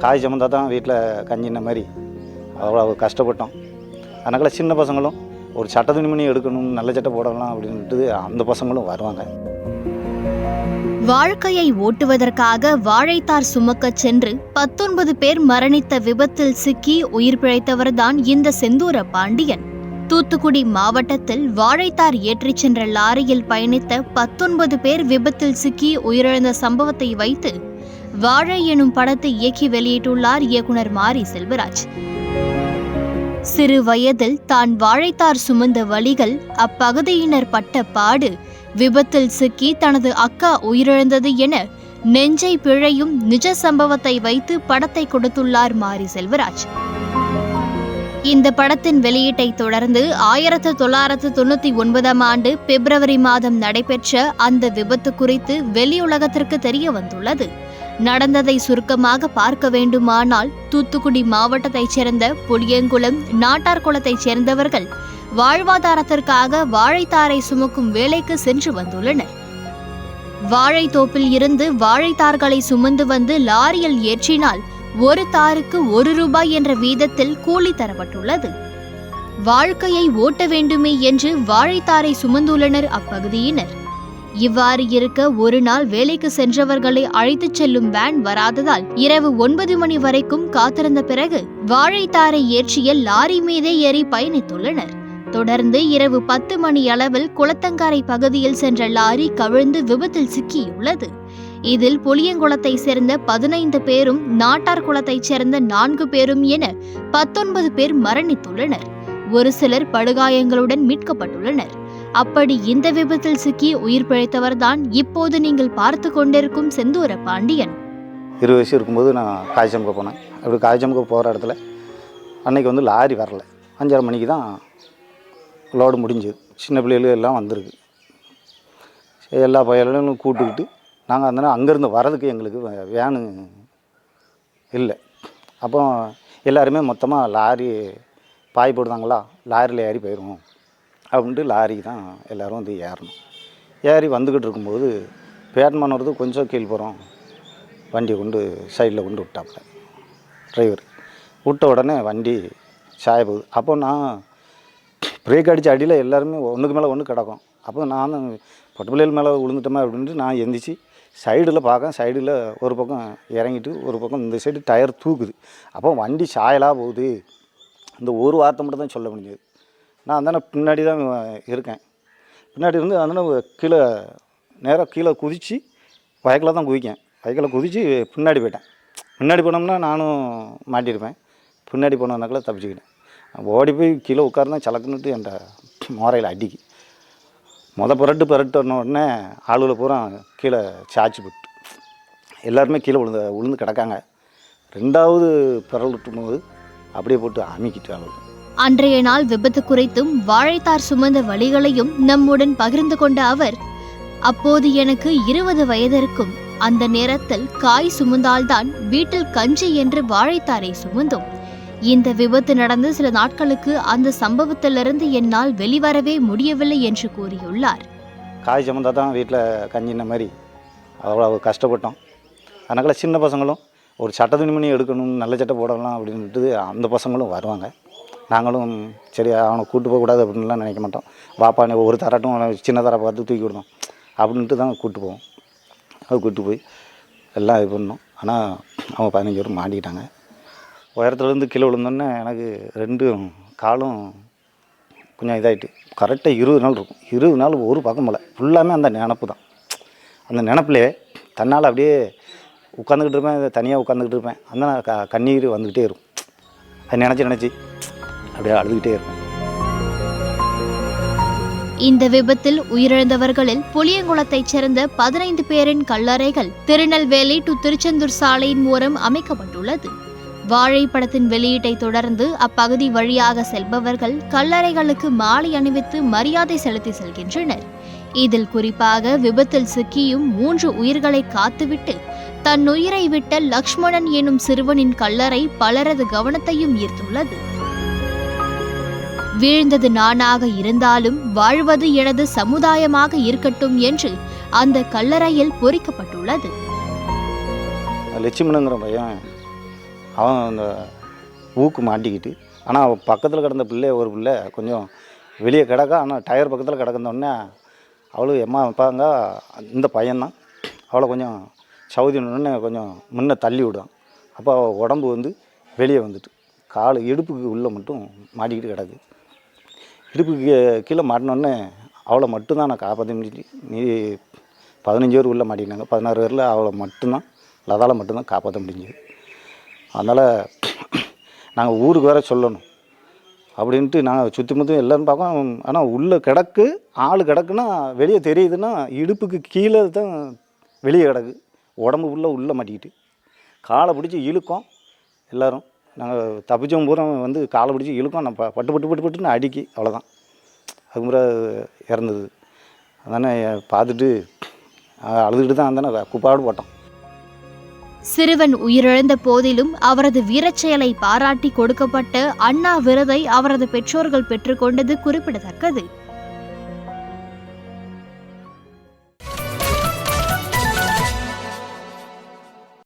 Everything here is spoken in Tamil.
காய் சமந்தா தான் வீட்டில் கஞ்சின மாதிரி அவ்வளோ கஷ்டப்பட்டோம். அதனால சின்ன பசங்களும் ஒரு சட்ட துணிமணி எடுக்கணும், நல்ல சட்டை போடலாம் அப்படின்ட்டு அந்த பசங்களும் வருவாங்க. வாழ்க்கையை ஓட்டுவதற்காக வாழைத்தார் சுமக்கச் சென்று 19 பேர் மரணித்த விபத்தில் சிக்கி உயிர் பிழைத்தவர்தான் இந்த செந்தூர பாண்டியன். தூத்துக்குடி மாவட்டத்தில் வாழைத்தார் ஏற்றிச் சென்ற லாரியில் பயணித்த 19 பேர் விபத்தில் சிக்கி உயிரிழந்த சம்பவத்தை வைத்து வாழை எனும் படத்தை இயக்கி வெளியிட்டுள்ளார் இயக்குனர் மாரி செல்வராஜ். சிறு வயதில் தான் வாழைத்தார் சுமந்த வலிகள், அப்பகுதியினர் பட்ட பாடு, விபத்தில் சிக்கி தனது அக்கா உயிரிழந்தது என நெஞ்சை பிழையும் நிஜ சம்பவத்தை வைத்து படத்தை கொடுத்துள்ளார் மாரி செல்வராஜ். இந்த படத்தின் வெளியீட்டை தொடர்ந்து 1999 ஆண்டு பிப்ரவரி மாதம் நடைபெற்ற அந்த விபத்து குறித்து வெளியுலகத்திற்கு தெரிய வந்துள்ளது. நடந்ததை சுருக்கமாக பார்க்க வேண்டுமானால், தூத்துக்குடி மாவட்டத்தைச் சேர்ந்த புளியங்குளம், நாட்டார்குளத்தைச் சேர்ந்தவர்கள் வாழ்வாதாரத்திற்காக வாழைத்தாரை சுமக்கும் வேலைக்கு சென்று வந்துள்ளனர். வாழைத்தோப்பில் இருந்து வாழைத்தார்களை சுமந்து வந்து லாரியில் ஏற்றினால் ஒரு தாருக்கு 1 ரூபாய் என்ற வீதத்தில் கூலி தரப்பட்டுள்ளது. வாழ்க்கையை ஓட்ட வேண்டுமே என்று வாழைத்தாரை சுமந்துள்ளனர் அப்பகுதியினர். இவ்வாறு இருக்க, ஒரு நாள் வேலைக்கு சென்றவர்களை அழைத்துச் செல்லும் வேன் வராததால் இரவு 9 மணி வரைக்கும் காத்திருந்த பிறகு வாழைத்தாரை ஏற்றிய லாரி மீதே ஏறி பயணித்துள்ளனர். தொடர்ந்து இரவு 10 மணி அளவில் குளத்தங்கரை பகுதியில் சென்ற லாரி கவிழ்ந்து விபத்தில் சிக்கியுள்ளது. இதில் புளியங்குளத்தை சேர்ந்த 15 பேரும், நாட்டார்குளத்தைச் சேர்ந்த 4 பேரும் என 19 பேர் மரணித்துள்ளனர். ஒரு சிலர் படுகாயங்களுடன் மீட்கப்பட்டுள்ளனர். அப்படி இந்த விபத்தில் சிக்கி உயிர் பிழைத்தவர்தான் இப்போது நீங்கள் பார்த்து கொண்டிருக்கும் செந்தூர பாண்டியன். 20 வயசு இருக்கும்போது நான் காய் சமக்க போனேன். அப்படி காய் சமக்க போகிற இடத்துல அன்னைக்கு லாரி வரல. 5:30 மணிக்கு தான் லோடு முடிஞ்சது. சின்ன பிள்ளைகள் எல்லாம் வந்திருக்கு. எல்லா பையலும் கூப்பிட்டுக்கிட்டு நாங்கள் அந்த அங்கேருந்து வர்றதுக்கு எங்களுக்கு வேனு இல்லை. அப்போ எல்லாருமே மொத்தமாக லாரி பாய் போடுதாங்களா, லாரியில் ஏறி போயிடுவோம் அப்படின்ட்டு லாரிக்கு தான் எல்லோரும் ஏறணும். ஏறி வந்துக்கிட்டு இருக்கும்போது பேட்மான் வருது, கொஞ்சம் கீழ் போகிறோம், வண்டியை கொண்டு சைடில் கொண்டு விட்டாப்புல டிரைவர். விட்ட உடனே வண்டி சாய போகுது. அப்போ நான் பிரேக் அடித்த அடியில் எல்லாருமே ஒன்றுக்கு மேலே ஒன்று கிடக்கும். அப்போ நான் பொட்டு பிள்ளைகள் மேலே விழுந்துட்டோமே அப்படின்ட்டு நான் எந்திரிச்சு சைடில் பார்க்க, சைடில் ஒரு பக்கம் இறங்கிட்டு ஒரு பக்கம் இந்த சைடு டயர் தூக்குது. அப்போ வண்டி சாயலாக போகுது. இந்த ஒரு வார்த்தை மட்டும் தான் சொல்ல முடிஞ்சது. நான் அந்தானே பின்னாடி தான் இருக்கேன். பின்னாடி இருந்து அந்தானே கீழே நேராக கீழே குதித்து வயக்கில் தான் குதிக்கேன். வயக்கில் குதித்து பின்னாடி போயிட்டேன். முன்னாடி போனோம்னா நானும் மாட்டியிருப்பேன். பின்னாடி போனோம்னாக்கில் தப்பிச்சுக்கிட்டேன். ஓடி போய் கீழே உட்கார்ந்தேன். சலக்குன்னுட்டு என் மோரையில் அடிக்கி புரட்டுன உடனே ஆளுகளை பூரா கீழே சாய்ச்சி போட்டு எல்லாருமே கீழே விழுந்து கிடக்காங்க. 2வது பிறல் விட்டும்போது அப்படியே போட்டு அமிக்கிட்டு ஆளுகள். அன்றைய நாள் விபத்து குறித்தும் வாழைத்தார் சுமந்த வழிகளையும் நம்முடன் பகிர்ந்து கொண்ட அவர், அப்போது எனக்கு 20 வயது இருக்கும். அந்த நேரத்தில் காய் சுமந்தால்தான் வீட்டில் கஞ்சி என்று வாழைத்தாரை சுமந்தோம். இந்த விபத்து நடந்து சில நாட்களுக்கு அந்த சம்பவத்திலிருந்து என்னால் வெளிவரவே முடியவில்லை என்று கூறியுள்ளார். காய் சமந்தா தான் வீட்டில் கஞ்சின மாதிரி அவ்வளோ கஷ்டப்பட்டோம். அதனால சின்ன பசங்களும் ஒரு சட்ட துணிமணி எடுக்கணும், நல்ல சட்டை போடலாம் அப்படின்ட்டு அந்த பசங்களும் வருவாங்க. நாங்களும் சரி அவனை கூப்பிட்டு போகக்கூடாது அப்படின்லாம் நினைக்க மாட்டோம். வாப்பா ஒரு தரட்டும் சின்ன தர பார்த்து தூக்கி விடணும் அப்படின்ட்டு தான் கூப்பிட்டு போவோம். அது கூப்பிட்டு போய் எல்லாம் இது பண்ணோம். ஆனால் அவங்க 15 பேரும் மாட்டிக்கிட்டாங்க. உயரத்துலேருந்து கீழே விழுந்தோன்னே எனக்கு 2 காலும் கொஞ்சம் இதாகிட்டு. கரெக்டாக 20 நாள் இருக்கும். 20 நாள் ஒரு பக்கம் போல் ஃபுல்லாமே அந்த நினப்பு தான். அந்த நினப்புலேயே தன்னால் அப்படியே உட்காந்துக்கிட்டு இருப்பேன், தனியாக உட்காந்துக்கிட்டு இருப்பேன். அந்த கண்ணீர் வந்துக்கிட்டே இருக்கும். அதை நினச்சி அப்படியே அழுதுகிட்டே இருக்கும். இந்த விபத்தில் உயிரிழந்தவர்களில் புளியங்குளத்தைச் சேர்ந்த 15 பேரின் கல்லறைகள் திருநெல்வேலி டு திருச்செந்தூர் சாலையின் மூலம் அமைக்கப்பட்டுள்ளது. வாழை படத்தின் வெளியீட்டை தொடர்ந்து அப்பகுதி வழியாக செல்பவர்கள் கல்லறைகளுக்கு மாலை அணிவித்து மரியாதை செலுத்தி செல்கின்றனர். இதில் குறிப்பாக விபத்தில் சிக்கியும் 3 உயிர்களை காத்துவிட்டு தன் உயிரை விட்ட லக்ஷ்மணன் எனும் சிறுவனின் கல்லறை பலரது கவனத்தையும் ஈர்த்துள்ளது. வீழ்ந்தது நானாக இருந்தாலும் வாழ்வது எனது சமுதாயமாக இருக்கட்டும் என்று அந்த கல்லறையில் பொறிக்கப்பட்டுள்ளது. லட்சுமணங்கிற பையன் அவன் அந்த ஊக்கு மாட்டிக்கிட்டு, ஆனால் அவன் பக்கத்தில் கிடந்த ஒரு பிள்ளை கொஞ்சம் வெளியே கிடக்க, ஆனால் டயர் பக்கத்தில் கிடக்குனோடனே அவளும் எம்மா அப்பாங்க இந்த பையன்தான் அவளை கொஞ்சம் சவுதினோடனே கொஞ்சம் முன்ன தள்ளி விடுவான். அப்போ அவள் உடம்பு வந்து வெளியே வந்துட்டு கால் இடுப்புக்கு உள்ளே மட்டும் மாட்டிக்கிட்டு கிடக்கு. இடுப்புக்கு கீழே மாட்டினோடனே அவளை மட்டும்தான் நான் காப்பாற்ற முடிஞ்சு. மீதி 15 பேர் உள்ளே மாட்டிக்கினாங்க. 16 பேரில் அவளை மட்டும்தான் லதாவில் மட்டும்தான் காப்பாற்ற முடிஞ்சுது. அதனால் நாங்கள் ஊருக்கு வேற சொல்லணும் அப்படின்ட்டு நாங்கள் சுற்றி முற்றி எல்லோரும் பார்ப்போம். ஆனால் உள்ளே கிடக்கு ஆள் கிடக்குன்னா வெளியே தெரியுதுன்னா இடுப்புக்கு கீழே தான் வெளியே கிடக்கு. உடம்பு உள்ளே மாட்டிக்கிட்டு காலை பிடிச்சி இழுக்கோம். எல்லோரும் நாங்கள் தப்பிச்சோம் பூரா வந்து காலை பிடிச்சி இழுக்கோம். நான் பட்டுன்னு அடிக்கி அவ்வளோதான். அதுக்கு முறை இறந்தது. அதானே பார்த்துட்டு அழுதுகிட்டு தான் அந்த குப்பாடு போட்டோம். சிறுவன் உயிரிழந்த போதிலும் அவரது வீரச்செயலை பாராட்டி கொடுக்கப்பட்ட அண்ணா விருதை அவரது பெற்றோர்கள் பெற்றுக்கொண்டது குறிப்பிடத்தக்கது.